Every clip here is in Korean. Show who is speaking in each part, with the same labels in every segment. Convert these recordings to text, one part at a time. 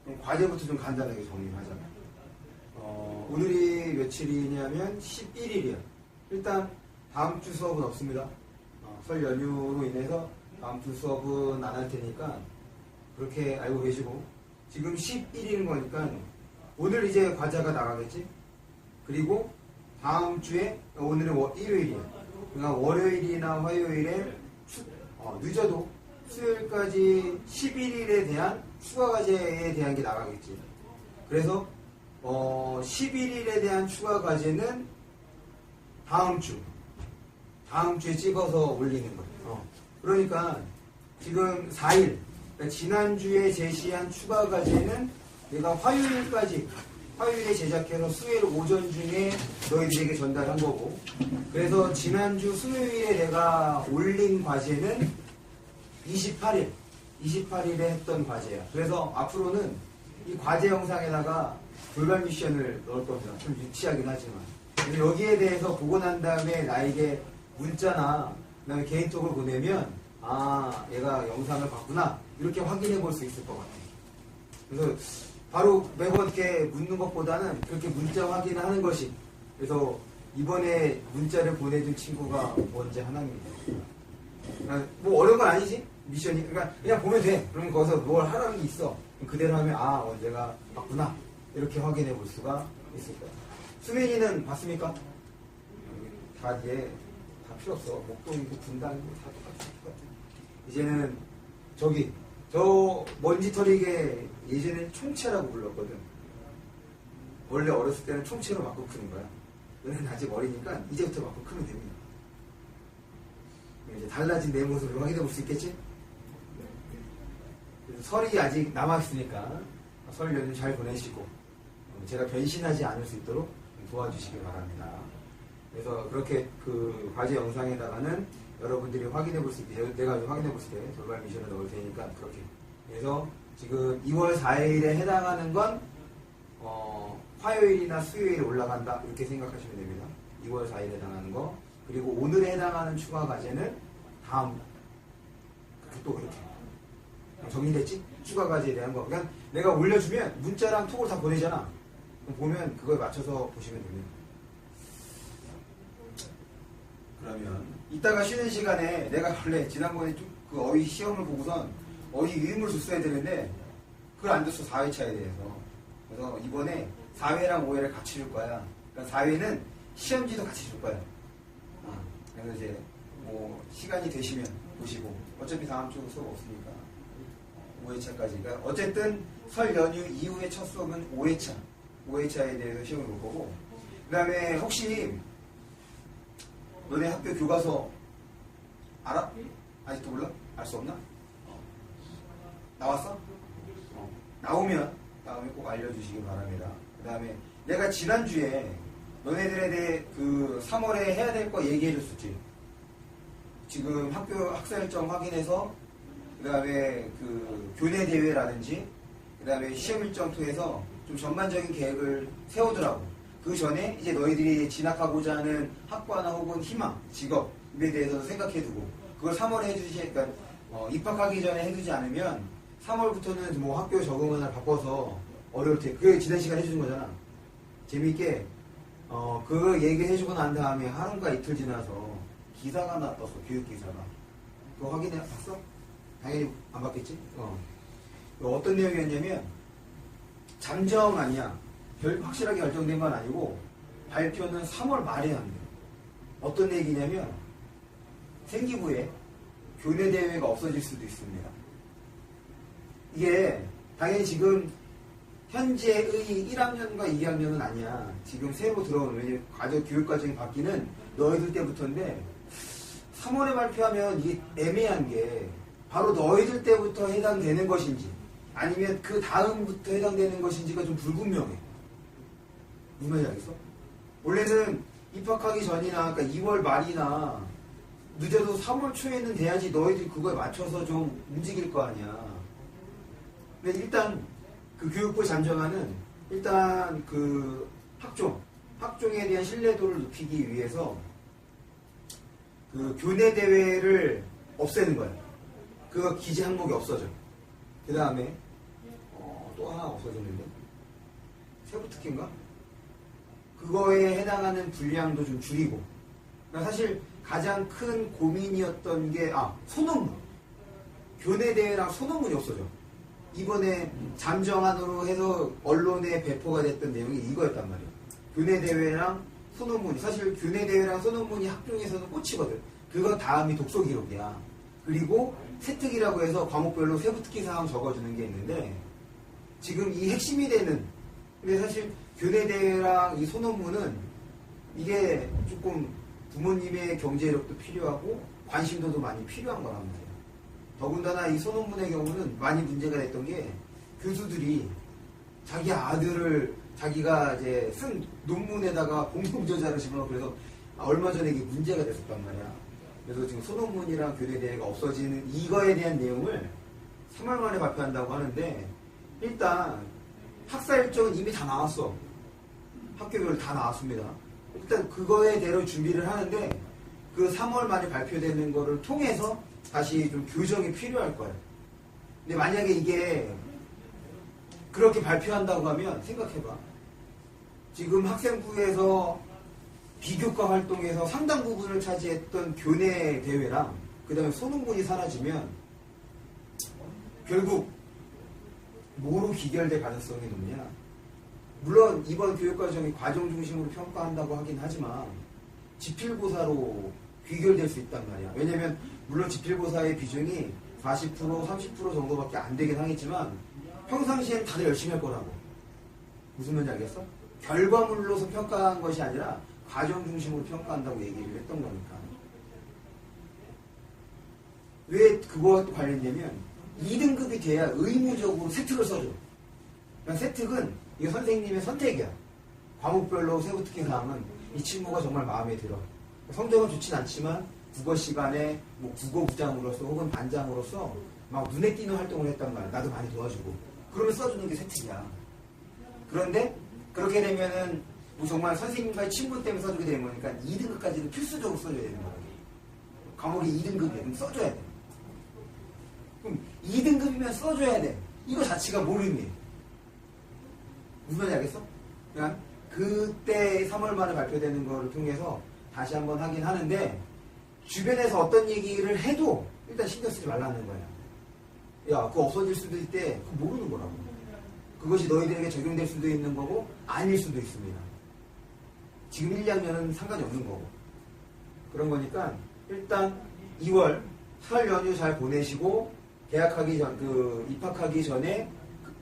Speaker 1: 그럼 과제부터 좀 간단하게 정리하자. 오늘이 며칠이냐면 11일이야. 일단 다음 주 수업은 없습니다. 설 연휴로 인해서 다음 주 수업은 안 할 테니까 그렇게 알고 계시고, 지금 11일인 거니까 오늘 이제 과제가 나가겠지. 그리고 다음 주에, 오늘은 일요일이야. 그러니까 월요일이나 화요일에 늦어도 수요일까지 11일에 대한 추가 과제에 대한 게 나가겠지. 그래서 11일에 대한 추가 과제는 다음 주에 찍어서 올리는 거예요. 그러니까 지금 4일, 그러니까 지난주에 제시한 추가 과제는 내가 화요일에 제작해서 수요일 오전 중에 너희들에게 전달한 거고, 그래서 지난주 수요일에 내가 올린 과제는 28일에 했던 과제야. 그래서 앞으로는 이 과제 영상에다가 돌발 미션을 넣을 겁니다. 좀 유치하긴 하지만. 그래서 여기에 대해서 보고 난 다음에 나에게 문자나 그다음에 개인톡을 보내면 얘가 영상을 봤구나 이렇게 확인해 볼 수 있을 것 같아요. 그래서 바로 매번 이렇게 묻는 것보다는 그렇게 문자 확인을 하는 것이, 그래서 이번에 문자를 보내준 친구가 뭔지 하나입니다. 그러니까 뭐 어려운 건 아니지 미션이. 그러니까 그냥 보면 돼. 그러면 거기서 뭘 하라는 게 있어. 그대로 하면 내가 봤구나 이렇게 확인해 볼 수가 있을 거야. 수민이는 봤습니까? 다 필요 없어. 목동이고 분당이고 다 똑같아. 이제는 저 먼지털이게 예전엔 총채라고 불렀거든. 원래 어렸을 때는 총채로 맞고 크는 거야. 너는 아직 어리니까 이제부터 맞고 크면 됩니다. 이제 달라진 내 모습을 확인해 볼 수 있겠지? 설이 아직 남아있으니까 설 연휴 잘 보내시고 제가 변신하지 않을 수 있도록 도와주시기 바랍니다. 그래서 그렇게 그 과제 영상에다가는 여러분들이 확인해 볼 수 있게, 내가 확인해 볼 수 있게 돌발 미션을 넣을 테니까 그렇게. 그래서 지금 2월 4일에 해당하는 건 화요일이나 수요일에 올라간다 이렇게 생각하시면 됩니다. 2월 4일에 해당하는 거. 그리고 오늘에 해당하는 추가 과제는 다음, 또 그렇게 정리됐지? 추가 과제에 대한 거. 그냥 내가 올려주면 문자랑 톡을 다 보내잖아. 그럼 보면 그거에 맞춰서 보시면 됩니다. 그러면 이따가 쉬는 시간에 내가 원래 지난번에 그 어휘 시험을 보고선 어휘 의문을 줬어야 되는데 그걸 안 줬어. 4회차에 대해서. 그래서 이번에 4회랑 5회를 같이 줄 거야. 그러니까 4회는 시험지도 같이 줄 거야. 그래서 이제 뭐 시간이 되시면 보시고, 어차피 다음 주 수업 없으니까 5회차까지. 그러니까 어쨌든 설 연휴 이후에 첫 수업은 5회차에 대해서 시험을 볼 거고, 그 다음에 혹시 너네 학교 교과서 알아? 아직도 몰라? 알 수 없나? 나왔어? 나오면 다음에 꼭 알려주시기 바랍니다. 그 다음에 내가 지난주에 너네들에 대해 그 3월에 해야 될 거 얘기해줬었지. 지금 학교 학사 일정 확인해서, 그 다음에 그 교내 대회라든지, 그 다음에 시험 일정 통해서 좀 전반적인 계획을 세우더라고. 그 전에 이제 너희들이 진학하고자 하는 학과나 혹은 희망, 직업에 대해서 생각해두고, 그걸 3월에 해주시니까, 입학하기 전에 해두지 않으면 3월부터는 뭐 학교 적응을 바꿔서 어려울 테. 그게 지난 시간 해주는 거잖아. 재미있게 그거 얘기해주고 난 다음에 하루가 이틀 지나서 기사가 하나 떴어. 교육기사가. 그거 확인해 봤어? 당연히 안 봤겠지? 어떤 내용이었냐면, 잠정 아니야. 확실하게 결정된 건 아니고 발표는 3월 말에 한대. 어떤 얘기냐면 생기부에 교내 대회가 없어질 수도 있습니다. 이게 당연히 지금 현재의 1학년과 2학년은 아니야. 지금 새로 들어오는, 왜냐면 교육과정이 바뀌는 너희들 때부터인데 3월에 발표하면 이게 애매한 게 바로 너희들 때부터 해당되는 것인지 아니면 그 다음부터 해당되는 것인지가 좀 불분명해. 무슨 말인지 알겠어? 원래는 입학하기 전이나, 그러니까 2월 말이나 늦어도 3월 초에는 돼야지 너희들이 그거에 맞춰서 좀 움직일 거 아니야. 근데 일단 그 교육부 잠정안은 일단 그 학종에 대한 신뢰도를 높이기 위해서 그 교내 대회를 없애는 거야. 그 기재 항목이 없어져. 그 다음에 또 하나 없어졌는데 세부특기인가? 그거에 해당하는 분량도 좀 줄이고. 그러니까 사실 가장 큰 고민이었던 게 소논문. 교내대회랑 소논문이 없어져. 이번에 잠정안으로 해서 언론에 배포가 됐던 내용이 이거였단 말이야. 교내대회랑 소논문이. 사실 교내대회랑 소논문이 학종에서는 꽂히거든. 그거 다음이 독서기록이야. 그리고 세특이라고 해서 과목별로 세부특기 사항 적어주는 게 있는데, 지금 이 핵심이 되는, 근데 사실 교내대회랑 이 소논문은 이게 조금 부모님의 경제력도 필요하고 관심도도 많이 필요한 거란 말이에요. 더군다나 이 소논문의 경우는 많이 문제가 됐던 게, 교수들이 자기 아들을 자기가 이제 쓴 논문에다가 공동저자를 집어넣고, 그래서 얼마 전에 이게 문제가 됐었단 말이야. 그래서 지금 소논문이랑 교내대회가 없어지는 이거에 대한 내용을 3월 만에 발표한다고 하는데, 일단 학사 일정은 이미 다 나왔어. 학교별로 다 나왔습니다. 일단 그거에 대로 준비를 하는데, 그 3월 말에 발표되는 거를 통해서 다시 좀 교정이 필요할 거예요. 근데 만약에 이게 그렇게 발표한다고 하면 생각해봐. 지금 학생부에서 비교과 활동에서 상당 부분을 차지했던 교내 대회랑 그 다음에 소논문이 사라지면 결국 뭐로 기결될 가능성이 높냐. 물론 이번 교육과정이 과정 중심으로 평가한다고 하긴 하지만 지필고사로 귀결될 수 있단 말이야. 왜냐면 물론 지필고사의 비중이 40%, 30% 정도밖에 안 되긴 하겠지만 평상시에는 다들 열심히 할 거라고. 무슨 말인지 알겠어? 결과물로서 평가한 것이 아니라 과정 중심으로 평가한다고 얘기를 했던 거니까. 왜 그거와 관련되면 2등급이 돼야 의무적으로 세특을 써줘. 그러니까 세특은 이게 선생님의 선택이야. 과목별로 세부특기 사항은 이 친구가 정말 마음에 들어. 성적은 좋진 않지만 국어 시간에 뭐 국어 부장으로서 혹은 반장으로서 막 눈에 띄는 활동을 했단 말이야. 나도 많이 도와주고. 그러면 써주는 게 세특이야. 그런데 그렇게 되면은 뭐 정말 선생님과의 친분 때문에 써주게 되는 거니까 2등급까지는 필수적으로 써줘야 되는 거야. 과목이 2등급이야. 그럼 써줘야 돼. 그럼 2등급이면 써줘야 돼. 이거 자체가 뭘 의미해? 무슨 말인지 알겠어? 그냥 그때 3월 말에 발표되는 거를 통해서 다시 한번 하긴 하는데, 주변에서 어떤 얘기를 해도 일단 신경 쓰지 말라는 거야. 야, 그거 없어질 수도 있대. 그거 모르는 거라고. 그것이 너희들에게 적용될 수도 있는 거고 아닐 수도 있습니다. 지금 1, 2학년은 상관이 없는 거고. 그런 거니까 일단 2월 설 연휴 잘 보내시고, 계약하기 전, 입학하기 전에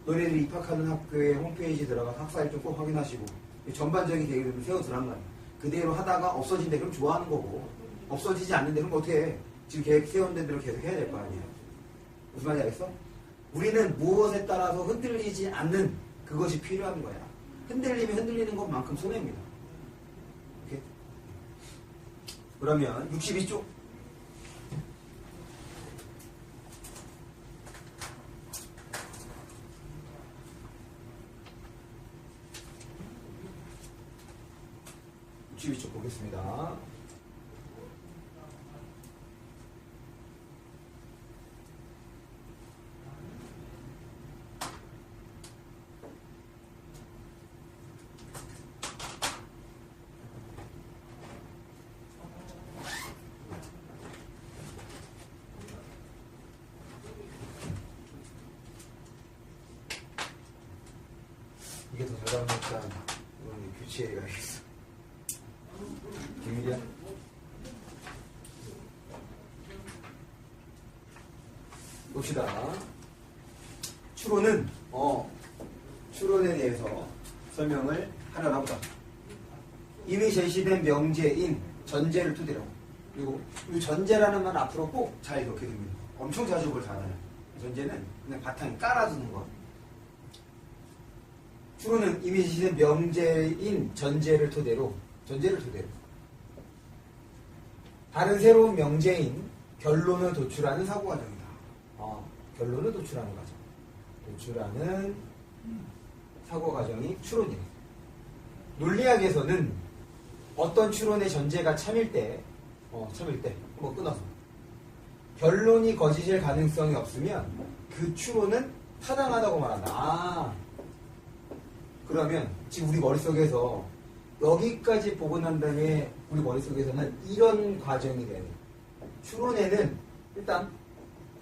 Speaker 1: 너희들이 입학하는 학교의 홈페이지 들어가서 학사 일정 꼭 확인하시고, 전반적인 계획을 세워두란 말이야. 그대로 하다가 없어진대 그럼 좋아하는 거고, 없어지지 않는데 그럼 어떻게 해? 지금 계획 세운 대로 계속 해야 될 거 아니에요. 무슨 말인지 알겠어? 우리는 무엇에 따라서 흔들리지 않는 그것이 필요한 거야. 흔들리면 흔들리는 것만큼 손해입니다. 오케이? 그러면 62쪽. 쪽 보겠습니다. 이게 더 잘 나오니까 이건 교체해 가야겠어. 비밀이야? 봅시다. 추론은 추론에 대해서 설명을 하려나 보다. 이미 제시된 명제인 전제를 토대로, 그리고 이 전제라는 말 앞으로 꼭 잘 기억해 둡니다. 엄청 자주 그걸 잘 알아요. 전제는 그냥 바탕에 깔아두는 거. 추론은 이미 제시된 명제인 전제를 토대로 다른 새로운 명제인 결론을 도출하는 사고과정이다. 결론을 도출하는 과정. 도출하는 사고과정이 추론이다. 논리학에서는 어떤 추론의 전제가 참일 때 끊어서 결론이 거짓일 가능성이 없으면 그 추론은 타당하다고 말한다. 아, 그러면 지금 우리 머릿속에서 여기까지 보고 난 다음에 우리 머릿속에서는 이런 과정이 되네. 추론에는 일단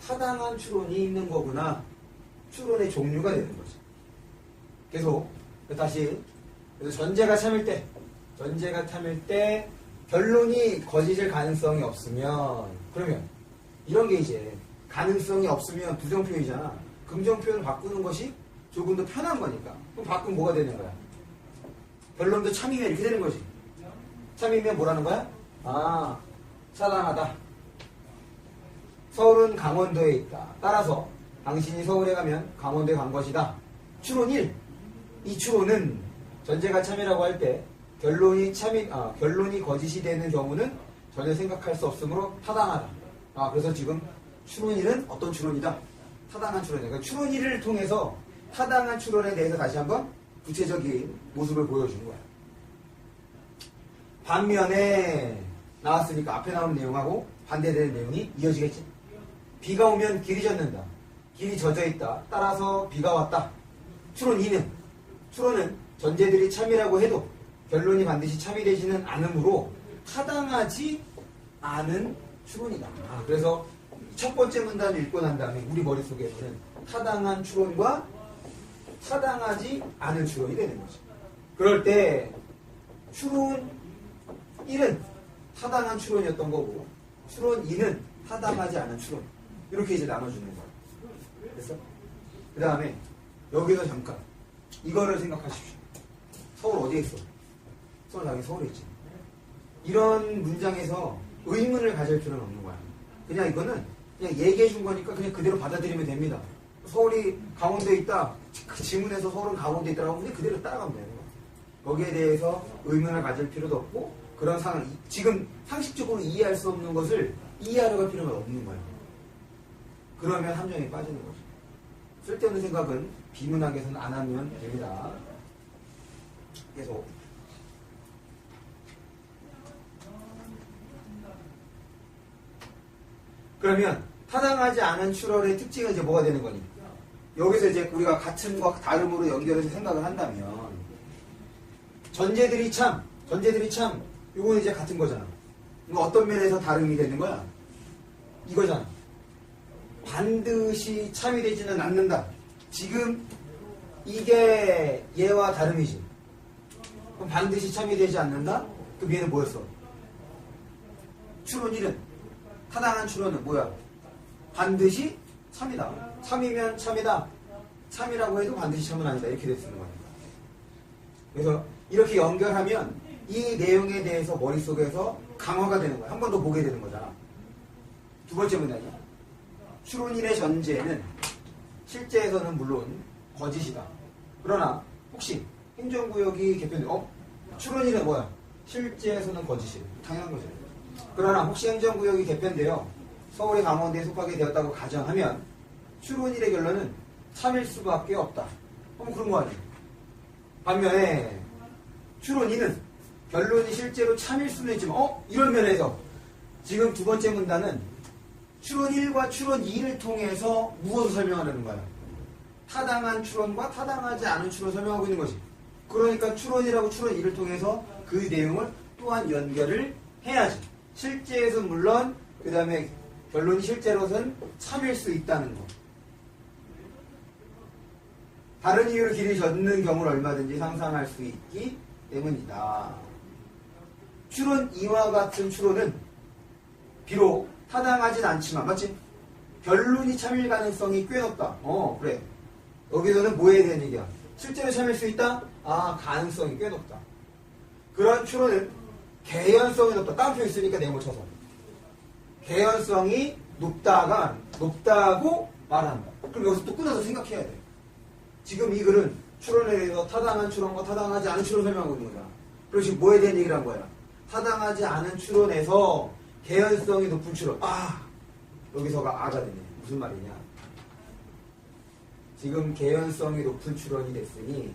Speaker 1: 타당한 추론이 있는 거구나. 추론의 종류가 되는 거죠. 계속 다시 그래서 전제가 참일 때 결론이 거짓일 가능성이 없으면 그러면 이런 게 이제 가능성이 없으면 부정표현이잖아. 긍정표현을 바꾸는 것이 조금 더 편한 거니까. 그럼 바꾸면 뭐가 되는 거야? 결론도 참이면 이렇게 되는 거지. 참이면 뭐라는 거야? 아, 타당하다. 서울은 강원도에 있다. 따라서 당신이 서울에 가면 강원도에 간 것이다. 추론 1. 이 추론은 전제가 참이라고 할 때 결론이 거짓이 되는 경우는 전혀 생각할 수 없으므로 타당하다. 아, 그래서 지금 추론 1은 어떤 추론이다? 타당한 추론이다. 그러니까 추론 1을 통해서 타당한 추론에 대해서 다시 한번 구체적인 모습을 보여준 거야. 반면에 나왔으니까 앞에 나온 내용하고 반대되는 내용이 이어지겠지. 비가 오면 길이 젖는다. 길이 젖어 있다. 따라서 비가 왔다. 추론 2는 추론은 전제들이 참이라고 해도 결론이 반드시 참이 되지는 않으므로 타당하지 않은 추론이다. 아, 그래서 첫 번째 문단을 읽고 난 다음에 우리 머릿속에서는 타당한 추론과 타당하지 않은 추론이 되는 거죠. 그럴 때 추론 1은 타당한 추론이었던 거고 추론 2는 타당하지 않은 추론. 이렇게 이제 나눠주는 거예요. 됐어? 그 다음에 여기서 잠깐 이거를 생각하십시오. 서울 어디에 있어? 서울 당연히 서울에 있지. 이런 문장에서 의문을 가질 필요는 없는 거야. 그냥 이거는 그냥 얘기해 준 거니까 그냥 그대로 받아들이면 됩니다. 서울이 강원도에 있다. 그 지문에서 서울은 강원도에 있다라고 그냥 그대로 따라가면 되는 거야. 거기에 대해서 의문을 가질 필요도 없고 그런 상황, 지금 상식적으로 이해할 수 없는 것을 이해하려고 할 필요가 없는 거야. 그러면 함정에 빠지는 거죠. 쓸데없는 생각은 비문학에서는 안 하면 됩니다. 계속. 그러면 타당하지 않은 추론의 특징은 이제 뭐가 되는 거니? 여기서 이제 우리가 같음과 다름으로 연결해서 생각을 한다면 전제들이 참, 이거는 이제 같은 거잖아. 이거 어떤 면에서 다름이 되는 거야? 이거잖아. 반드시 참이 되지는 않는다. 지금 이게 얘와 다름이지. 그럼 반드시 참이 되지 않는다? 그럼 얘는 뭐였어? 추론 1은 타당한 추론은 뭐야? 반드시 참이다. 참이면 참이다. 참이라고 해도 반드시 참은 아니다. 이렇게 됐는 거야. 그래서 이렇게 연결하면 이 내용에 대해서 머릿속에서 강화가 되는 거야. 한 번 더 보게 되는 거잖아. 두 번째 문단이야. 추론 1의 전제는 실제에서는 물론 거짓이다. 그러나 혹시 행정구역이 개편돼, 추론 1은 뭐야? 실제에서는 거짓이에요. 당연한 거죠. 그러나 혹시 행정구역이 개편되어 서울의 강원도에 속하게 되었다고 가정하면 추론 1의 결론은 참일 수밖에 없다. 그런 거 아니에요. 반면에 추론 2는 결론이 실제로 참일 수는 있지만 이런 면에서 지금 두 번째 문단은 추론 1과 추론 2를 통해서 무엇을 설명하려는 거야? 타당한 추론과 타당하지 않은 추론을 설명하고 있는 거지. 그러니까 추론 1하고 추론 2를 통해서 그 내용을 또한 연결을 해야지. 실제에서는 물론 그 다음에 결론이 실제로는 참일 수 있다는 거. 다른 이유로 길이 젖는 경우를 얼마든지 상상할 수 있기 때문이다. 추론 2와 같은 추론은 비록 타당하진 않지만, 맞지? 결론이 참일 가능성이 꽤 높다. 그래. 여기서는 뭐에 대한 얘기야? 실제로 참일 수 있다? 아, 가능성이 꽤 높다. 그런 추론은 개연성이 높다. 따옴표 있으니까 네모 쳐서. 개연성이 높다고 말한다. 그럼 여기서 또 끊어서 생각해야 돼. 지금 이 글은 추론에 대해서 타당한 추론과 타당하지 않은 추론 설명하고 있는 거잖아. 그리고 지금 뭐에 대한 얘기를 한 거야? 타당하지 않은 추론에서 개연성이 높은 추론. 여기서가 아가 되네. 무슨 말이냐? 지금 개연성이 높은 추론이 됐으니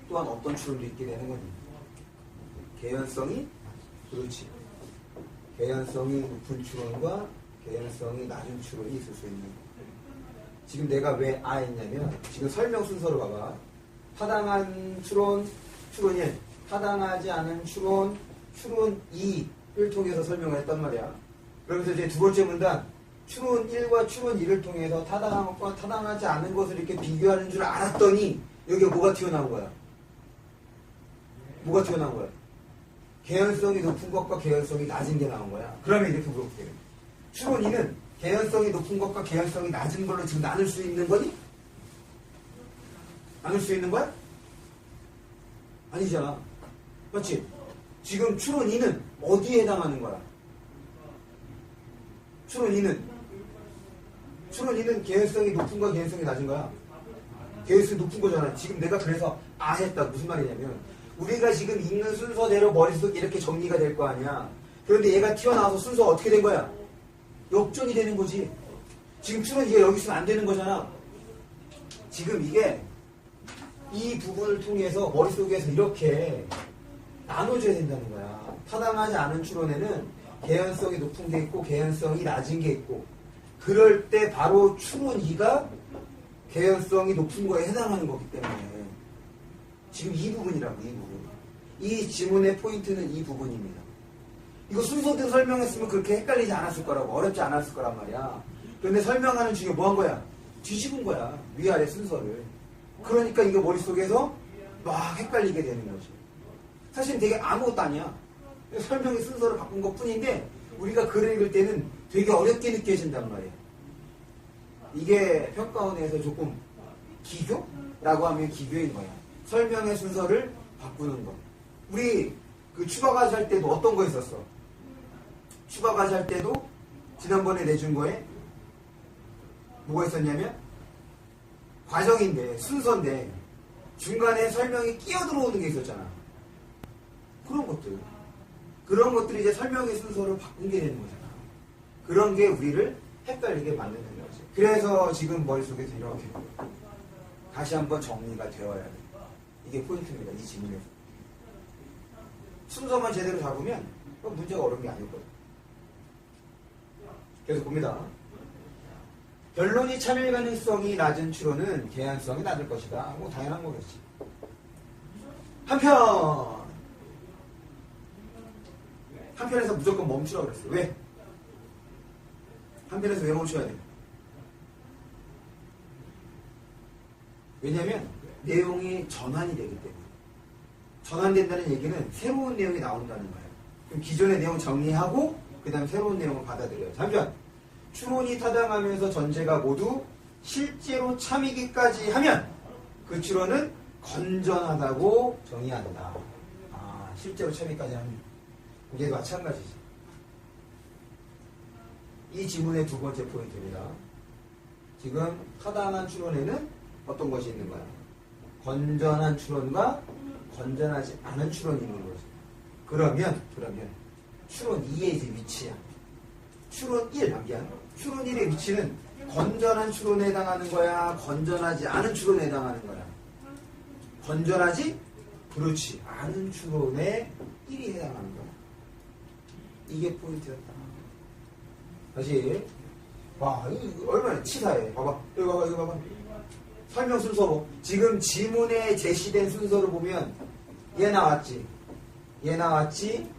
Speaker 1: 또한 어떤 추론도 있게 되는 거니? 개연성이? 그렇지. 개연성이 높은 추론과 개연성이 낮은 추론이 있을 수 있는. 지금 내가 왜 했냐면 지금 설명 순서로 봐봐. 타당한 추론, 추론 1, 타당하지 않은 추론, 추론 2를 통해서 설명을 했단 말이야. 그러면서 이제 두 번째 문단, 추론 1과 추론 2를 통해서 타당한 것과 타당하지 않은 것을 이렇게 비교하는 줄 알았더니 여기에 뭐가 튀어나온 거야? 뭐가 튀어나온 거야? 개연성이 높은 것과 개연성이 낮은 게 나온 거야. 그러면 이렇게 물어볼게. 추론 2는 개연성이 높은 것과 개연성이 낮은 걸로 지금 나눌 수 있는 거니? 나눌 수 있는 거야? 아니잖아. 맞지? 지금 추론 2는 어디에 해당하는 거야? 추론 2는 개연성이 높은 거야, 개연성이 낮은 거야? 개연성이 높은 거잖아. 지금 내가 그래서 했다. 무슨 말이냐면 우리가 지금 읽는 순서대로 머릿속에 이렇게 정리가 될 거 아니야. 그런데 얘가 튀어나와서 순서가 어떻게 된 거야? 역전이 되는 거지. 지금 추론 2가 여기 있으면 안 되는 거잖아. 지금 이게 이 부분을 통해서 머릿속에서 이렇게 나눠줘야 된다는 거야. 타당하지 않은 추론에는 개연성이 높은 게 있고 개연성이 낮은 게 있고, 그럴 때 바로 추론 2가 개연성이 높은 거에 해당하는 거기 때문에 지금 이 부분이라고. 이 부분. 이 지문의 포인트는 이 부분입니다. 이거 순서대로 설명했으면 그렇게 헷갈리지 않았을 거라고, 어렵지 않았을 거란 말이야. 그런데 설명하는 중에 뭐 한 거야? 뒤집은 거야. 위아래 순서를. 그러니까 이거 머릿속에서 막 헷갈리게 되는 거지. 사실 되게 아무것도 아니야. 설명의 순서를 바꾼 것 뿐인데 우리가 글을 읽을 때는 되게 어렵게 느껴진단 말이야. 이게 평가원에서 조금 기교라고 하면 기교인 거야. 설명의 순서를 바꾸는 거. 우리 그 추가과제 할 때도 어떤 거 있었어? 추가과제 할 때도 지난번에 내준 거에 뭐가 있었냐면 과정인데, 순서인데 중간에 설명이 끼어 들어오는 게 있었잖아. 그런 것들이 이제 설명의 순서를 바꾼 게 되는 거잖아. 그런 게 우리를 헷갈리게 만드는 거지. 그래서 지금 머릿속에서 이렇게 다시 한번 정리가 되어야 돼. 이게 포인트입니다. 이 지문에서. 순서만 제대로 잡으면 문제가 어려운 게 아니거든. 계속 봅니다. 변론이 참여 가능성이 낮은 추론은 개연성이 낮을 것이다. 뭐 당연한 거겠지. 한편에서 무조건 멈추라고 그랬어. 왜? 한편에서 왜 멈춰야 돼? 왜냐면 내용이 전환이 되기 때문에. 전환된다는 얘기는 새로운 내용이 나온다는 거예요. 그럼 기존의 내용 정리하고 그 다음 새로운 내용을 받아들여요. 잠시만. 추론이 타당하면서 전제가 모두 실제로 참이기까지 하면 그 추론은 건전하다고 정의한다. 실제로 참이기까지 하면 이게 마찬가지지. 이 지문의 두 번째 포인트입니다. 지금 타당한 추론에는 어떤 것이 있는 거야? 건전한 추론과 건전하지 않은 추론이 있는 거지. 그러면 추론 2의 이제 위치야. 추론 1, 추론 1의 위치는 건전한 추론에 해당하는 거야? 건전하지 않은 추론에 해당하는 거야? 건전하지? 그렇지. 않은 추론에 1이 해당하는 거야. 이게 포인트였다. 다시. 와, 이거 얼마나 치사해. 봐봐. 이거 봐봐. 설명 순서로. 지금 지문에 제시된 순서로 보면 얘 나왔지. 얘 나왔지.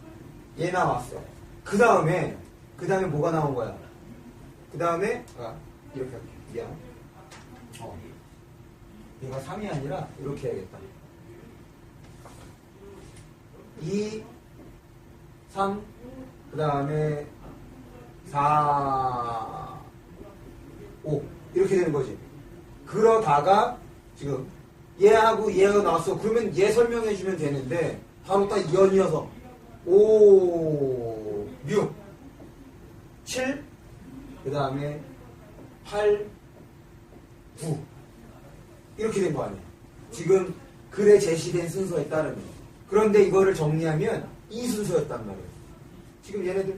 Speaker 1: 얘 나왔어. 그 다음에 뭐가 나온 거야? 그 다음에 이렇게 할게. 미안. 얘가 3이 아니라 이렇게 해야겠다. 2, 3, 그 다음에 4, 5 이렇게 되는 거지. 그러다가 지금 얘하고 얘가 나왔어. 그러면 얘 설명해주면 되는데 바로 딱 연이어서 5, 6, 7, 그 다음에 8, 9 이렇게 된 거 아니야. 지금 글에 제시된 순서에 따르면. 그런데 이거를 정리하면 이 순서였단 말이에요. 지금 얘네들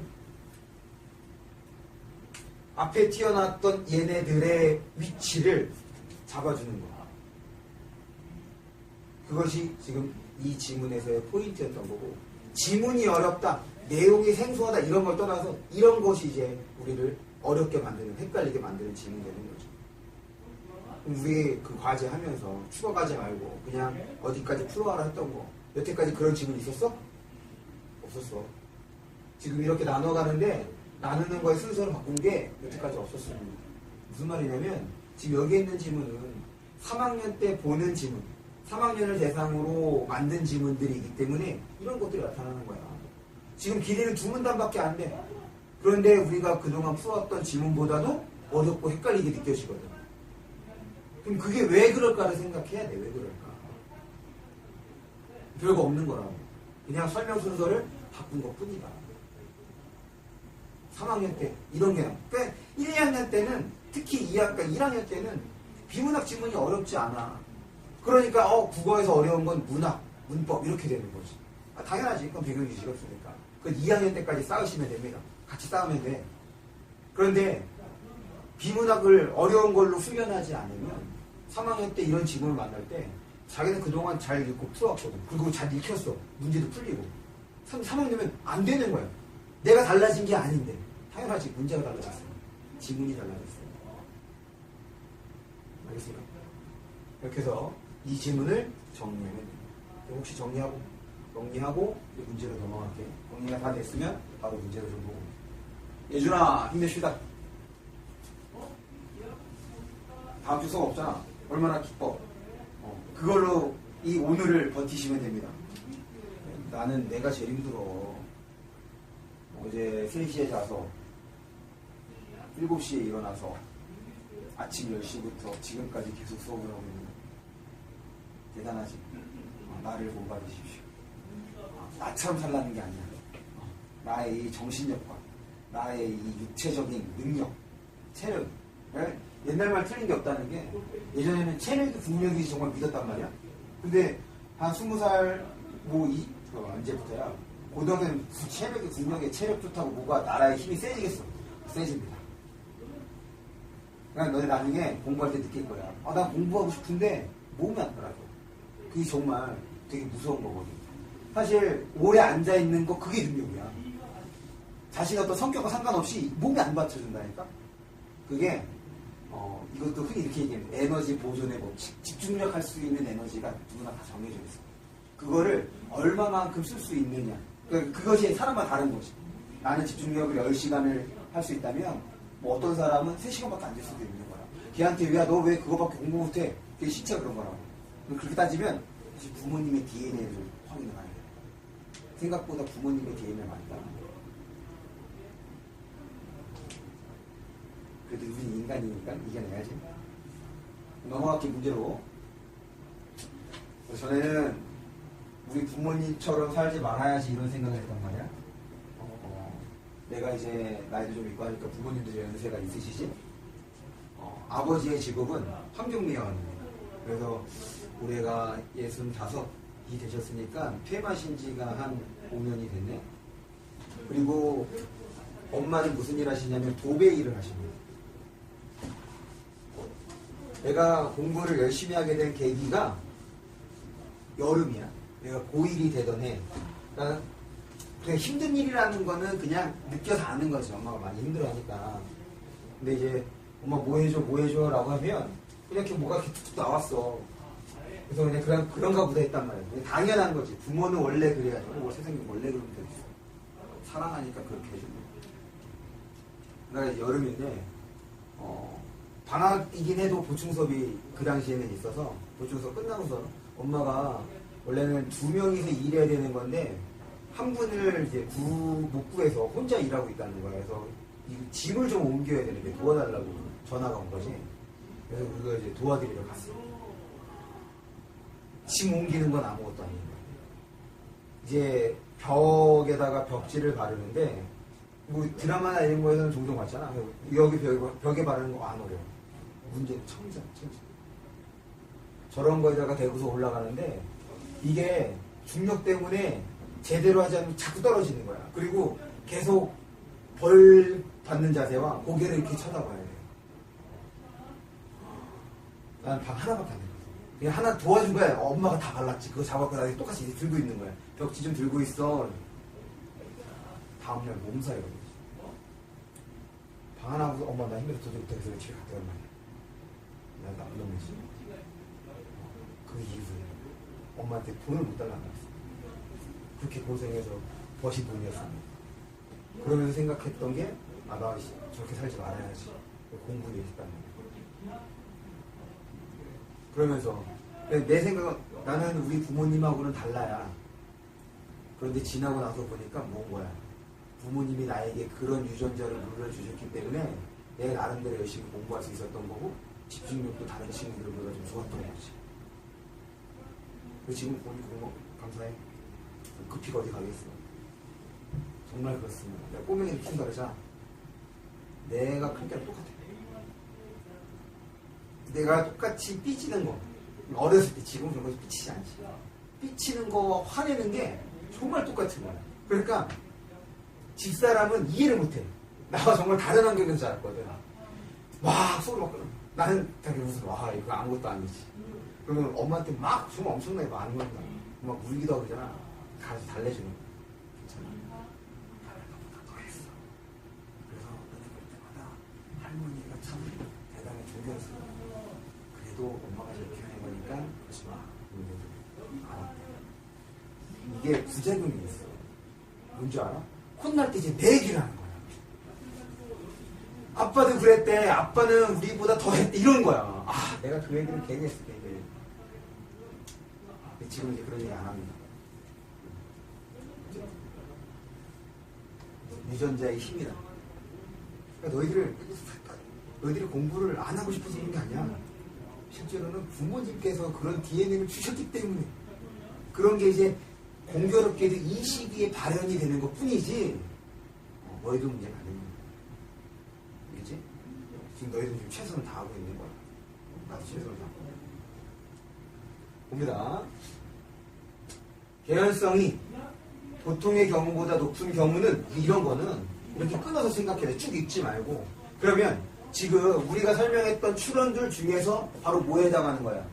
Speaker 1: 앞에 튀어나왔던 얘네들의 위치를 잡아주는 거야. 그것이 지금 이 지문에서의 포인트였던 거고, 지문이 어렵다, 내용이 생소하다 이런 걸 떠나서 이런 것이 이제 우리를 어렵게 만드는, 헷갈리게 만드는 질문이 되는 거죠. 그럼 우리 그 과제 하면서 추가 과제 말고 그냥 어디까지 풀어와라 했던 거, 여태까지 그런 질문 있었어? 없었어. 지금 이렇게 나눠가는데 나누는 거에 순서를 바꾼 게 여태까지 없었습니다. 무슨 말이냐면 지금 여기 있는 질문은 3학년 때 보는 질문, 3학년을 대상으로 만든 질문들이기 때문에 이런 것들이 나타나는 거야. 지금 길이는 2문단밖에 안 돼. 그런데 우리가 그동안 풀어왔던 질문보다도 어렵고 헷갈리게 느껴지거든. 그럼 그게 왜 그럴까를 생각해야 돼. 왜 그럴까? 별거 없는 거라고. 그냥 설명 순서를 바꾼 것 뿐이다. 3학년 때 이런 게 나와. 그러니까 1, 2학년 때는, 특히 1학년 때는 비문학 지문이 어렵지 않아. 그러니까 국어에서 어려운 건 문학, 문법 이렇게 되는 거지. 당연하지. 그건 배경 지식이 없으니까. 그건 2학년 때까지 쌓으시면 됩니다. 같이 쌓으면 돼. 그런데 비문학을 어려운 걸로 훈련하지 않으면 3학년 때 이런 지문을 만날 때 자기는 그동안 잘 읽고 풀어왔거든. 그리고 잘 읽혔어. 문제도 풀리고. 3학년이면 안 되는 거야. 내가 달라진 게 아닌데. 당연하지. 문제가 달라졌어. 지문이 달라졌어. 알겠습니까? 이렇게 해서 이 질문을 정리하면 됩니다. 혹시 정리하고 문제로 넘어갈게. 정리가 다 됐으면 바로 문제를 좀 보고. 예준아, 힘내시다. 다음 주 수업 없잖아. 얼마나 기뻐. 그걸로 이 오늘을 버티시면 됩니다. 나는 내가 제일 힘들어. 어제 3시에 자서 7시에 일어나서 아침 10시부터 지금까지 계속 수업을 하고 있는 거야. 대단하지. 나를 본받으십시오. 나처럼 살라는 게 아니야. 나의 이 정신력과 나의 이 육체적인 능력, 체력. 옛날 말 틀린 게 없다는 게, 예전에는 체력이 국력이 정말 믿었단 말이야. 근데 한 20살 언제부터야? 고등학교는 체력이 국력에 체력 좋다고 뭐가 나라의 힘이 세지겠어. 세집니다. 그러니까 너네 나중에 공부할 때 느낄 거야. 난 공부하고 싶은데 몸이 안 따라줘. 그게 정말 되게 무서운 거거든. 사실 오래 앉아있는 거 그게 능력이야. 자신의 어떤 성격과 상관없이 몸이 안 받쳐준다니까. 그게 이것도 흔히 이렇게 얘기해요. 에너지 보존의 법칙. 집중력 할 수 있는 에너지가 누구나 다 정해져 있어. 그거를 얼마만큼 쓸 수 있느냐. 그것이 사람마다 다른 거지. 나는 집중력을 10시간을 할 수 있다면 뭐 어떤 사람은 3시간밖에 앉을 수도 있는 거야. 걔한테 너 왜 그거밖에 공부 못해? 그게 신체가 그런 거라고. 그렇게 따지면 사실 부모님의 DNA를 확인을 해야 돼. 생각보다 부모님의 DNA를 많이 따는 거야. 그래도 우린 인간이니까 이겨내야지. 넘어갈게 문제로. 전에는 우리 부모님처럼 살지 말아야지 이런 생각을 했단 말이야. 내가 이제 나이도 좀 있고 하니까 부모님도 연세가 있으시지. 아버지의 직업은 환경미화원입니다. 그래서 올해가 65이 되셨으니까 퇴마하신 지가 한 5년이 됐네. 그리고 엄마는 무슨 일 하시냐면 도배 일을 하십니다. 내가 공부를 열심히 하게 된 계기가 여름이야. 내가 고1이 되던 해. 그러니까 그냥 힘든 일이라는 거는 그냥 느껴서 아는 거지. 엄마가 많이 힘들어하니까. 근데 이제 엄마 뭐 해줘 라고 하면 그냥 이렇게 뭐가 이렇게 툭툭 나왔어. 그래서 그냥 그런가 보다 했단 말이야. 그냥 당연한 거지. 부모는 원래 그래야죠. 세상에 원래 그러면 되겠어. 사랑하니까 그렇게 해주는 거야. 그러니까 여름인데 방학이긴 해도 보충 수업이 그 당시에는 있어서 보충 수업 끝나고서 엄마가 원래는 2명이서 일해야 되는 건데 한 분을 이제 못 구해서 혼자 일하고 있다는 거야. 그래서 이 짐을 좀 옮겨야 되는데 도와달라고 전화가 온 거지. 그래서 그거 이제 도와드리러 갔어. 짐 옮기는 건 아무것도 아닌 거야. 이제 벽에다가 벽지를 바르는데 뭐 드라마나 이런 거에서는 종종 봤잖아. 여기 벽에 바르는 거 안 어려워. 문제는 천장. 저런 거에다가 대고서 올라가는데 이게 중력 때문에 제대로 하지 않으면 자꾸 떨어지는 거야. 그리고 계속 벌 받는 자세와 고개를 이렇게 쳐다봐야 돼. 난 방 하나밖에 안 돼. 그냥 하나 도와준 거야. 엄마가 다 발랐지. 그거 잡았고 나중에 똑같이 들고 있는 거야. 벽지 좀 들고 있어. 다음날 몸살이거든. 방황하고서 엄마 나 힘들어 도저히 못해서 집에 갔다 간 말이야. 나 나쁜 놈이지. 그 이후에 엄마한테 돈을 못 달라고 했어. 그렇게 고생해서 버신 돈이었어. 그러면서 생각했던 게, 아, 나 저렇게 살지 말아야지. 공부를 했단 말이야. 그러면서 내 생각은 나는 우리 부모님하고는 달라야. 그런데 지나고 나서 보니까 뭔 거야. 부모님이 나에게 그런 유전자를 물려주셨기 때문에 내가 나름대로 열심히 공부할 수 있었던 거고 집중력도 다른 친구들보다 좀 좋았던 거지. 그리고 지금 보니 공부 감사해. 급히가 어디 가겠어. 정말 그렇습니다. 내가 꼬맹이를 키운다 그러자 내가 큰 때랑 똑같아. 내가 똑같이 삐지는 거 어렸을 때 지금 그런 거 삐치지 않지. 삐치는 거 화내는 게 정말 똑같은 거야. 그러니까 집사람은 이해를 못해. 나와 정말 다른 환경에서 자랐거든. 막 속을 막 끓여. 나는 되게 무슨 와 이거 아무것도 아니지. 그러면 엄마한테 막 정말 엄청나게 많은 거야. 막 울기도 하고 그러잖아. 가서 달래주는 거야. 괜찮아. 더 했어. 그래서 너네 볼 때마다 할머니가 참 대단히 존경스러워. 그래도 엄마가 이렇게 하는 거니까 그러지 마. 알았대. 이게 부작용이 있어. 뭔지 알아? 혼날 때 이제 내 얘기를 하는 거야. 아빠도 그랬대. 아빠는 우리보다 더 했대. 이런 거야. 아, 내가 그 얘기를 괜히 했을 때. 지금 이제 그런 얘기 안 합니다. 유전자의 힘이다. 그러니까 너희들이 공부를 안 하고 싶어서 그런 게 아니야. 실제로는 부모님께서 그런 DNA를 주셨기 때문에 그런 게 이제 공교롭게도 이 시기에 발현이 되는 것 뿐이지 너희도 문제가 아닌 거야. 알겠지? 지금 너희도 지금 최선을 다하고 있는 거야. 나도 최선을 다하고. 봅니다. 개연성이 보통의 경우보다 높은 경우는 이런 거는 이렇게 끊어서 생각해야 돼. 쭉 읽지 말고. 그러면 지금 우리가 설명했던 추론들 중에서 바로 뭐에 해당하는 거야?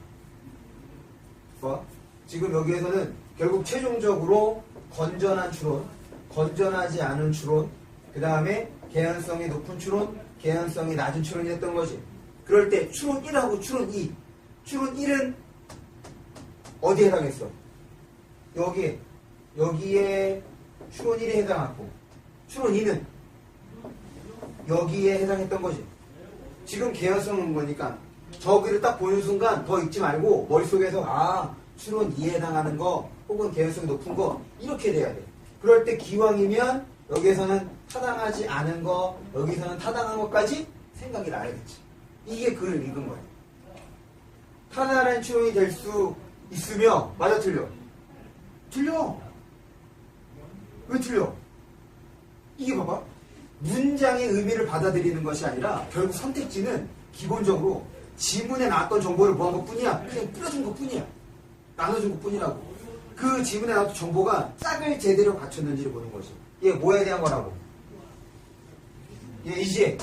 Speaker 1: 뭐? 지금 여기에서는 결국 최종적으로 건전한 추론, 건전하지 않은 추론, 그 다음에 개연성이 높은 추론, 개연성이 낮은 추론이 했던 거지. 그럴 때 추론 1하고 추론 2. 추론 1은 어디에 해당했어? 여기에 추론 1에 해당하고 추론 2는 여기에 해당했던 거지. 지금 개연성은 거니까 저기를 딱 보는 순간 더 읽지 말고 머릿속에서 아 추론 2에 해당하는 거 혹은 개연성이 높은 거 이렇게 돼야 돼. 그럴 때 기왕이면 여기에서는 타당하지 않은 거 여기서는 타당한 것까지 생각이 나야겠지. 이게 글을 읽은 거야. 타당한 추론이 될 수 있으며 맞아 틀려? 틀려. 왜 틀려? 이게 봐봐. 문장의 의미를 받아들이는 것이 아니라 결국 선택지는 기본적으로 지문에 나왔던 정보를 뭐한 것 뿐이야. 그냥 뿌려준 것 뿐이야. 나눠준 것 뿐이라고. 그 지문에 나왔던 정보가 짝을 제대로 갖췄는지를 보는 거지. 얘 뭐에 대한 거라고? 얘 이제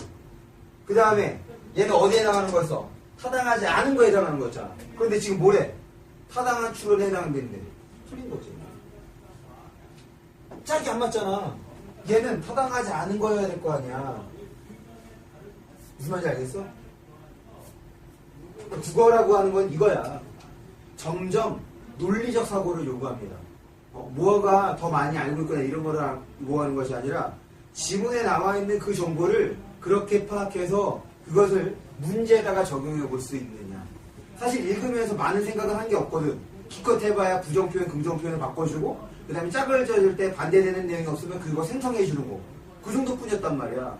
Speaker 1: 그 다음에 얘는 어디에 해당하는 거였어? 타당하지 않은 거에 해당하는 거였잖아. 그런데 지금 뭐래? 타당한 추론에 해당되는데 틀린 거지. 짝이 안 맞잖아. 얘는 타당하지 않은 거여야 될 거 아니야. 무슨 말인지 알겠어? 국어라고 하는 건 이거야. 점점 논리적 사고를 요구합니다. 뭐가 더 많이 알고 있거나 이런 거를 요구하는 것이 아니라 지문에 나와 있는 그 정보를 그렇게 파악해서 그것을 문제에다가 적용해 볼 수 있느냐. 사실 읽으면서 많은 생각을 한 게 없거든. 기껏 해봐야 부정표현, 긍정표현을 바꿔주고 그 다음에 짝을 지어줄 때 반대되는 내용이 없으면 그거 생성해주는 거. 그 정도뿐이었단 말이야.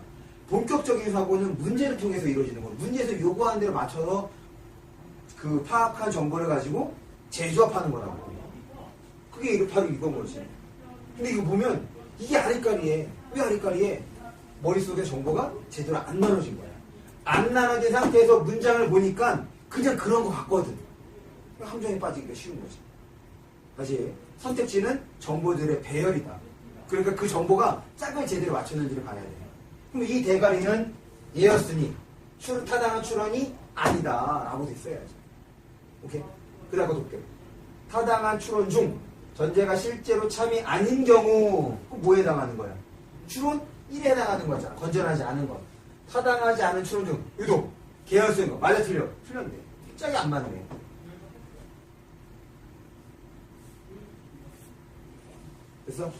Speaker 1: 본격적인 사고는 문제를 통해서 이루어지는 거. 문제에서 요구하는 대로 맞춰서 그 파악한 정보를 가지고 재조합하는 거라고. 그게 바로 이건 거지. 근데 이거 보면 이게 아리까리해. 왜 아리까리해? 머릿속에 정보가 제대로 안 나눠진 거야. 안 나눠진 상태에서 문장을 보니까 그냥 그런 거 같거든. 함정에 빠지기가 쉬운 거지. 다시 선택지는 정보들의 배열이다. 그러니까 그 정보가 짝을 제대로 맞췄는지를 봐야 돼. 그럼 이 대가리는 얘였으니 타당한 추론이 아니다 라고 됐어야지. 오케이? 그 다음 거 볼게요. 타당한 추론 중 전제가 실제로 참이 아닌 경우 뭐에 해당하는 거야? 추론 1에 해당하는 거잖아. 건전하지 않은 것. 타당하지 않은 추론 중 유독 개연성인 거 맞아 틀려? 틀렸네. 짝이 안 맞네. 그래서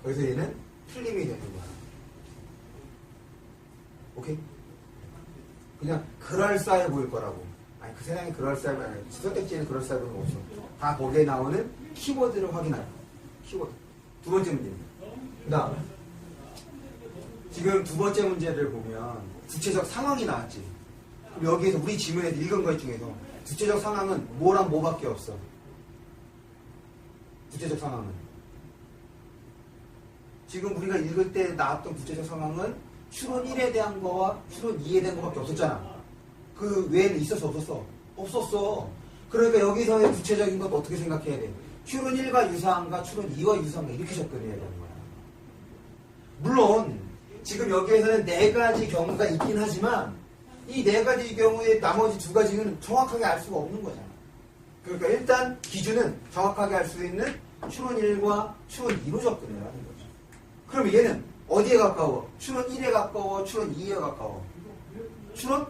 Speaker 1: 거기서 얘는 틀림이 되는 거야. 오케이? 그냥 그럴싸해 보일 거라고. 아니 그 세상에 그럴싸해 보일 거라고. 선택지에는 그럴싸해 보이는 거 없어. 다 거기에 나오는 키워드를 확인하라. 키워드. 두 번째 문제입니다. 그 다음 지금 두 번째 문제를 보면 구체적 상황이 나왔지. 그럼 여기에서 우리 지문에서 읽은 것 중에서 구체적 상황은 뭐랑 뭐밖에 없어. 구체적 상황은 지금 우리가 읽을 때 나왔던 구체적 상황은 추론 1에 대한 거와 추론 2에 대한 거밖에 없었잖아. 그 외에는 있었어 없었어? 없었어. 그러니까 여기서의 구체적인 것 어떻게 생각해야 돼? 추론 1과 유사한가 추론 2와 유사한가 이렇게 접근해야 되는 거야. 물론 지금 여기에서는 네 가지 경우가 있긴 하지만 이 네 가지 경우의 나머지 두 가지는 정확하게 알 수가 없는 거잖아. 그러니까 일단 기준은 정확하게 알 수 있는 추론 1과 추론 2로 접근해야 하는 거죠. 그럼 얘는 어디에 가까워? 추론 1에 가까워? 추론 2에 가까워? 추론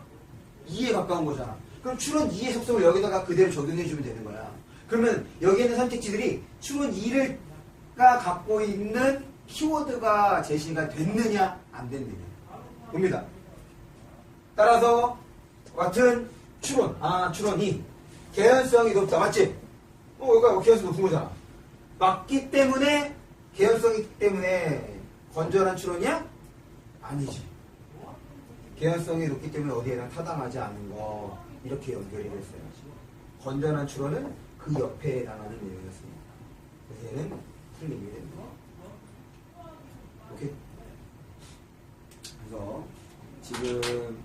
Speaker 1: 2에 가까운 거잖아. 그럼 추론 2의 속성을 여기다가 그대로 적용해주면 되는 거야. 그러면 여기에 있는 선택지들이 추론 2가 갖고 있는 키워드가 제시가 됐느냐 안 됐느냐 봅니다. 따라서 같은 추론 추론 2 개연성이 높다 맞지? 여기가 개연성이 높은 거잖아. 맞기 때문에 개연성이 있기 때문에 건전한 추론이야? 아니지. 개연성이 높기 때문에 어디에나 타당하지 않은 거 이렇게 연결이 됐어야지. 건전한 추론은 그 옆에 해당하는 내용이었습니다. 그래서 얘는 틀림이 됩니다. 오케이? 그래서 지금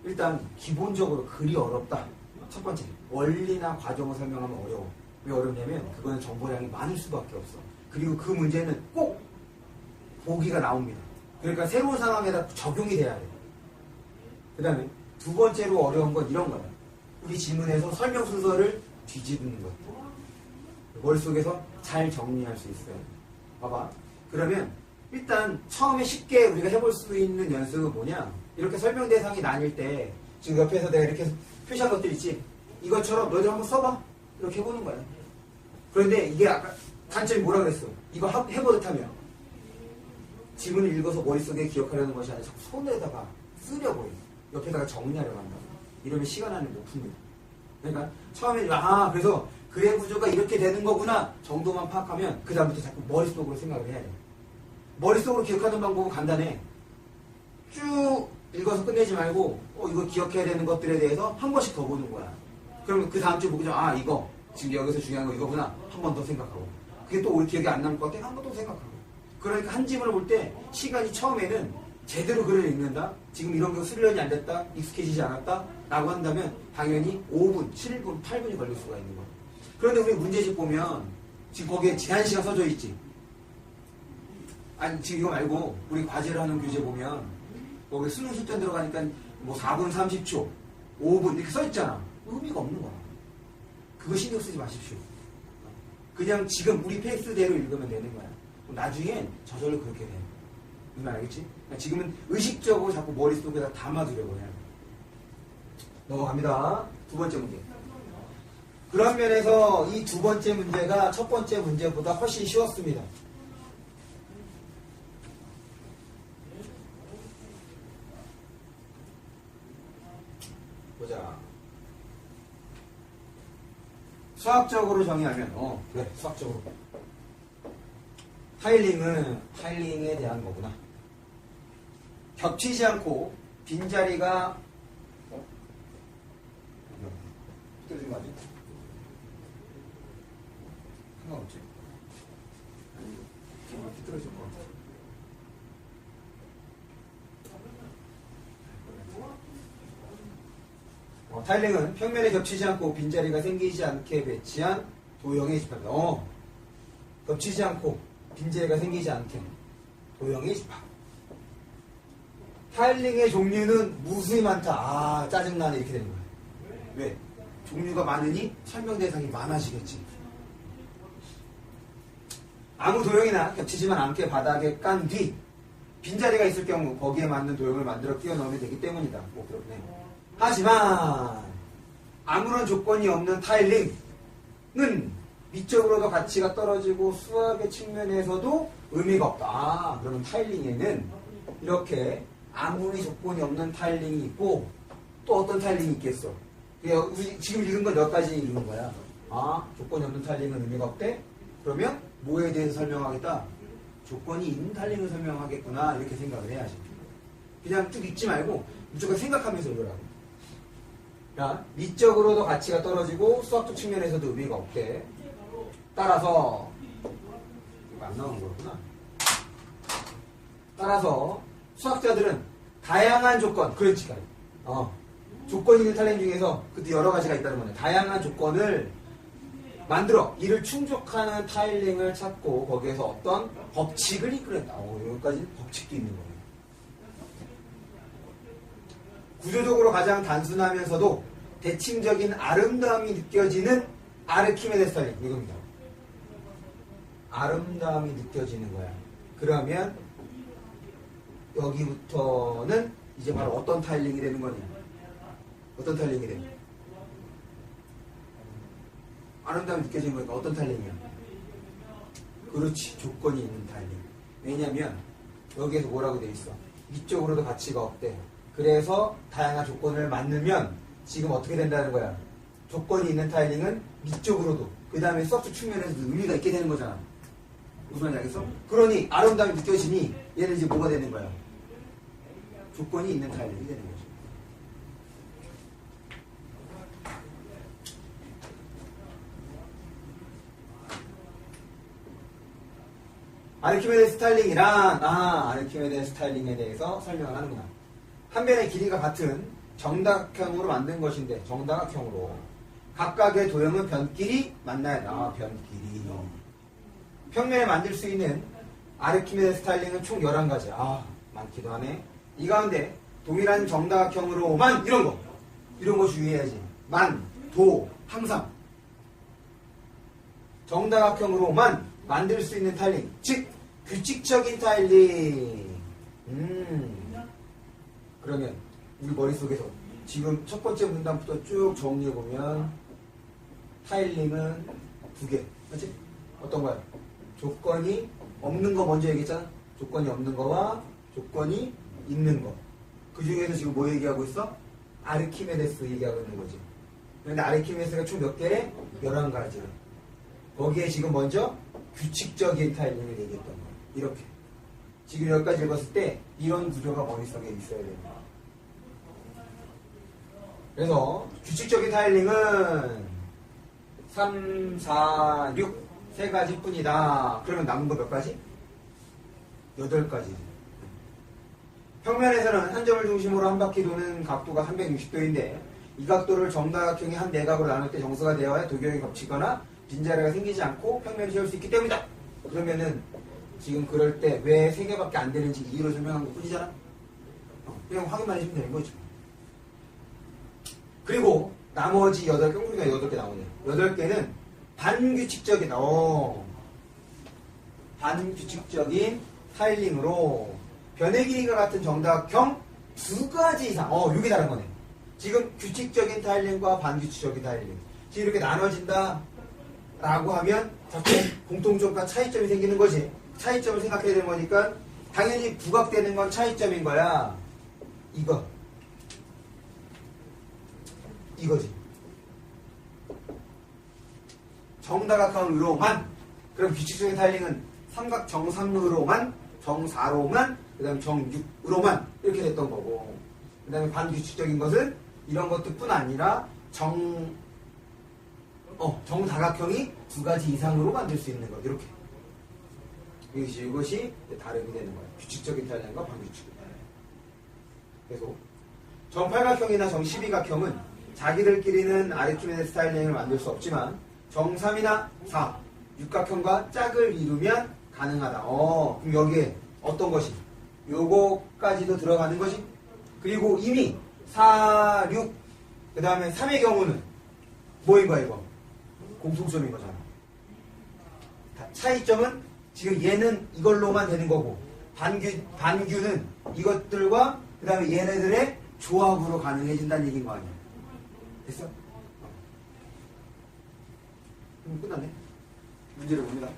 Speaker 1: 일단 기본적으로 글이 어렵다. 첫 번째, 원리나 과정을 설명하면 어려워. 왜 어렵냐면 그거는 정보량이 많을 수밖에 없어. 그리고 그 문제는 꼭 보기가 나옵니다. 그러니까 새로운 상황에다 적용이 돼야 돼. 그 다음에 두 번째로 어려운 건 이런 거야. 우리 지문에서 설명 순서를 뒤집는 것. 머릿속에서 잘 정리할 수 있어요. 봐봐. 그러면 일단 처음에 쉽게 우리가 해볼 수 있는 연습은 뭐냐? 이렇게 설명 대상이 나뉠 때 지금 옆에서 내가 이렇게 표시한 것들 있지? 이것처럼 너희들 한번 써봐. 이렇게 해보는 거야. 그런데 이게 아까 단점이 뭐라 그랬어? 이거 해보듯 하면 지문을 읽어서 머릿속에 기억하려는 것이 아니라 자꾸 손에다가 쓰려고 해. 옆에다가 정리하려고 한다. 이러면 시간 안에 못 풉니다. 그러니까 처음에 그래서 글의 구조가 이렇게 되는 거구나 정도만 파악하면 그 다음부터 자꾸 머릿속으로 생각을 해야 돼. 머릿속으로 기억하는 방법은 간단해. 쭉 읽어서 끝내지 말고 이거 기억해야 되는 것들에 대해서 한 번씩 더 보는 거야. 그러면 그 다음 주 보기 전 이거 지금 여기서 중요한 거 이거구나 한 번 더 생각하고 그게 또 우리 기억이 안 남을 것 같아 한 번 더 생각하고. 그러니까 한 지문을 볼 때 시간이 처음에는 제대로 글을 읽는다 지금 이런 거 수련이 안 됐다 익숙해지지 않았다 라고 한다면 당연히 5분, 7분, 8분이 걸릴 수가 있는 거야. 그런데 우리 문제집 보면 지금 거기에 제한시간 써져 있지. 아니 지금 이거 말고 우리 과제를 하는 교재 보면 거기 수능 숙제 들어가니까 뭐 4분 30초 5분 이렇게 써있잖아. 의미가 없는 거야. 그거 신경 쓰지 마십시오. 그냥 지금 우리 페이스대로 읽으면 되는 거야. 나중엔 저절로 그렇게 돼. 무슨 말 알겠지? 지금은 의식적으로 자꾸 머릿속에다 담아두려고 해요. 넘어갑니다. 두 번째 문제. 그런 면에서 이 두 번째 문제가 첫 번째 문제보다 훨씬 쉬웠습니다. 보자. 수학적으로 정의하면 그래 수학적으로 타일링에 대한 거구나. 겹치지 않고 빈자리가 삐뚤어진 거 아니야? 상관없지? 아니 삐뚤어질 거 같아. 타일링은 평면에 겹치지 않고 빈자리가 생기지 않게 배치한 도형의 집합이다. 겹치지 않고 빈자리가 생기지 않게 도형의 집합. 타일링의 종류는 무수히 많다. 짜증나네 이렇게 되는 거야. 왜? 종류가 많으니 설명 대상이 많아지겠지. 아무 도형이나 겹치지만 않게 바닥에 깐 뒤 빈자리가 있을 경우 거기에 맞는 도형을 만들어 끼워 넣으면 되기 때문이다. 뭐 그렇네. 하지만 아무런 조건이 없는 타일링은 미적으로도 가치가 떨어지고 수학의 측면에서도 의미가 없다. 아, 그러면 타일링에는 이렇게 아무리 조건이 없는 타일링이 있고 또 어떤 타일링이 있겠어? 우리 지금 읽은 건 여기까지 읽은 거야. 아, 조건이 없는 타일링은 의미가 없대? 그러면 뭐에 대해서 설명하겠다? 조건이 있는 타일링을 설명하겠구나 이렇게 생각을 해야지. 그냥 쭉 읽지 말고 무조건 생각하면서 읽으라고. 야, 미적으로도 가치가 떨어지고 수학적 측면에서도 의미가 없대. 따라서 이거 안 나오는 거구나. 따라서 수학자들은 다양한 조건, 그렇지, 조건이 있는 타일링 중에서 그때 여러 가지가 있다는 거네. 다양한 조건을 만들어 이를 충족하는 타일링을 찾고 거기에서 어떤 법칙을 이끌었다. 여기까지 법칙도 있는 거예요. 구조적으로 가장 단순하면서도 대칭적인 아름다움이 느껴지는 아르키메데스 타일링 이겁니다. 아름다움이 느껴지는 거야. 그러면 여기부터는 이제 바로 어떤 타일링이 되는 거냐? 어떤 타일링이 되냐? 아름다움이 느껴지는 거니까 어떤 타일링이야? 그렇지, 조건이 있는 타일링. 왜냐면 여기에서 뭐라고 돼 있어? 미적으로도 가치가 없대. 그래서 다양한 조건을 만들면 지금 어떻게 된다는 거야? 조건이 있는 타일링은 미적으로도 그 다음에 수학적 측면에서도 의미가 있게 되는 거잖아. 무슨 말인지 알겠어? 그러니 아름다움이 느껴지니 얘는 이제 뭐가 되는 거야? 조건이 있는 타일링이 되는 거죠. 아르키메데스 타일링이란 아르키메데스 타일링에 대해서 설명을 하는구나. 한 변의 길이가 같은 정다각형으로 만든 것인데 정다각형으로 각각의 도형은 변끼리 만나야 돼. 변끼리. 평면에 만들 수 있는 아르키메데스 타일링은 총 11가지. 많기도 하네. 이 가운데 동일한 정다각형으로만 이런 거 주의해야지. 도, 항상 정다각형으로만 만들 수 있는 타일링, 즉 규칙적인 타일링. 그러면 우리 머릿속에서 지금 첫 번째 문단부터 쭉 정리해보면 타일링은 2개. 그렇지? 어떤 거야? 조건이 없는 거 먼저 얘기했잖아. 조건이 없는 거와 조건이 있는 거. 그 중에서 지금 뭐 얘기하고 있어? 아르키메데스 얘기하고 있는 거지. 그런데 아르키메데스가 총 몇 개래? 11가지. 거기에 지금 먼저 규칙적인 타일링을 얘기했던 거야. 이렇게. 지금 여기까지 읽었을 때 이런 구조가 머릿속에 있어야 됩니다. 그래서 규칙적인 타일링은 3, 4, 6 3가지 뿐이다. 그러면 남은 거 몇 가지? 8가지. 평면에서는 한 점을 중심으로 한 바퀴 도는 각도가 360도인데 이 각도를 정다각형의 한 내각으로 나눌 때 정수가 되어야 도경이 겹치거나 빈자리가 생기지 않고 평면을 세울 수 있기 때문이다. 그러면은 지금 그럴 때 왜 3개밖에 안 되는지 이유로 설명한 것 뿐이잖아. 그냥 확인만 해주면 되는 거죠. 그리고 나머지 8개, 우리가 8개 나오네. 8개는 반규칙적이다. 반규칙적인 타일링으로 변의 길이가 같은 정다각형 2가지 이상. 이게 다른 거네. 지금 규칙적인 타일링과 반규칙적인 타일링. 지금 이렇게 나눠진다 라고 하면 자꾸 공통점과 차이점이 생기는 거지. 차이점을 생각해야 되는 거니까 당연히 부각되는 건 차이점인 거야. 이거지. 정다각형으로만. 그럼 규칙적인 타일링은 삼각 정삼으로만, 정사로만, 그 다음에 정육으로만 이렇게 됐던 거고, 그 다음에 반규칙적인 것은 이런 것뿐 아니라 정다각형이 2가지 이상으로 만들 수 있는 것. 이렇게. 이것이 다름이 되는 거예요. 규칙적인 타일링과 반규칙적인 타일링. 그래서 정팔각형이나 정십이각형은 자기들끼리는 아르키메데스 타일링을 만들 수 없지만 정3이나 4, 육각형과 짝을 이루면 가능하다. 그럼 여기에 어떤 것이? 요거까지도 들어가는 것이? 그리고 이미 4, 6, 그 다음에 3의 경우는 뭐인 거야, 이거? 공통점인 거잖아. 차이점은 지금 얘는 이걸로만 되는 거고 반규는 이것들과 그 다음에 얘네들의 조합으로 가능해진다는 얘기인 거 아니야. 됐어? 그럼 끝났네. 문제를 봅니다.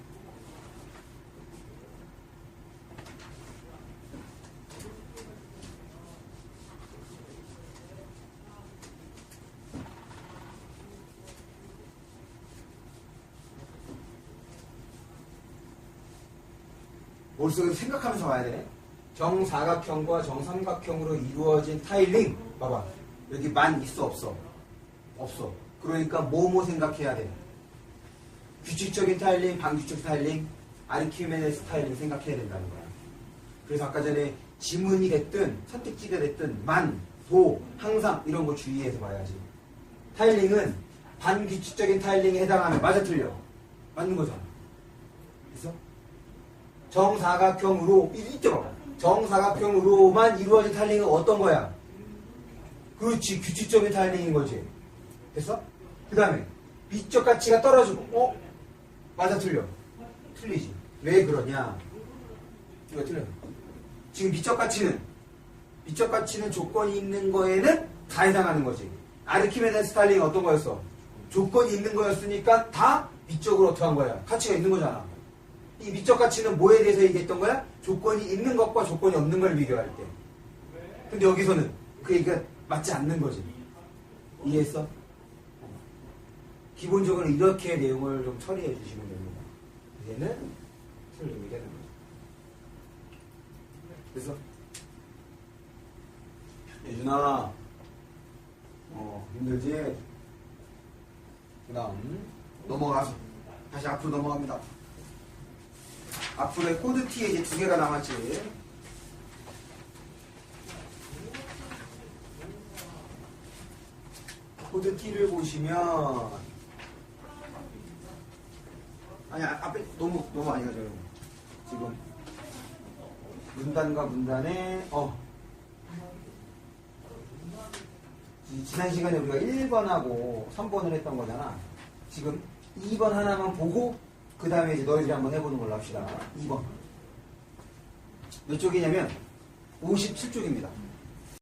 Speaker 1: 머릿속에서 생각하면서 와야 돼. 정사각형과 정삼각형으로 이루어진 타일링. 봐봐. 여기 만 있어 없어? 없어. 그러니까 뭐뭐 생각해야 돼. 규칙적인 타일링, 반규칙 타일링, 아르키메데스 타일링 생각해야 된다는 거야. 그래서 아까 전에 지문이 됐든 선택지가 됐든 만, 도, 항상 이런 거 주의해서 봐야지. 타일링은 반규칙적인 타일링에 해당하면 맞아 틀려? 맞는 거잖아. 그래서 정사각형으로 이때 봐봐. 정사각형으로만 이루어진 타일링은 어떤 거야? 그렇지. 규칙적인 타일링인 거지. 됐어? 그 다음에 미적 가치가 떨어지고 맞아 틀려? 틀리지. 왜 그러냐? 이거 틀려. 지금 미적 가치는 조건이 있는 거에는 다 해당하는 거지. 아르키메데스 타일링은 어떤 거였어? 조건이 있는 거였으니까 다 미적으로 어떻게 한 거야? 가치가 있는 거잖아. 이 미적 가치는 뭐에 대해서 얘기했던 거야? 조건이 있는 것과 조건이 없는 걸 비교할 때. 근데 여기서는 그 얘기가 맞지 않는 거지. 이해했어? 기본적으로 이렇게 내용을 좀 처리해 주시면 됩니다. 얘는 틀리게 되는 거죠. 그래서 예준아 힘들지? 그 다음 넘어가서 다시 앞으로 넘어갑니다. 앞으로의 코드 T에 이제 2개가 남았지. 코드 T를 보시면 아니 앞에 너무 많이 가져요. 지금 문단과 문단에 지난 시간에 우리가 1번하고 3번을 했던 거잖아. 지금 2번 하나만 보고 그 다음에 이제 너희들이 한번 해보는 걸로 합시다. 2번 몇 쪽이냐면 57쪽입니다.